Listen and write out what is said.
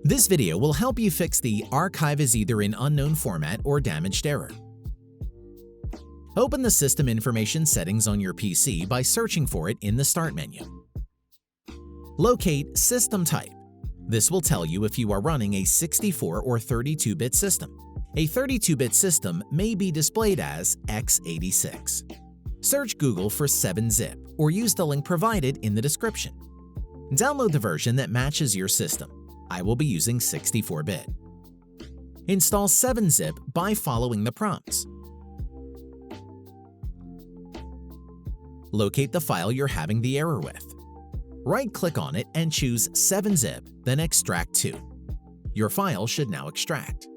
This video will help you fix the archive is either in unknown format or damaged error. Open the System Information settings on your PC by searching for it in the Start menu. Locate System Type. This will tell you if you are running a 64 or 32-bit system. A 32-bit system may be displayed as x86. Search Google for 7-zip or use the link provided in the description. Download the version that matches your system. I will be using 64-bit. Install 7-zip by following the prompts. Locate the file you're having the error with. Right-click on it and choose 7-zip, then Extract to. Your file should now extract.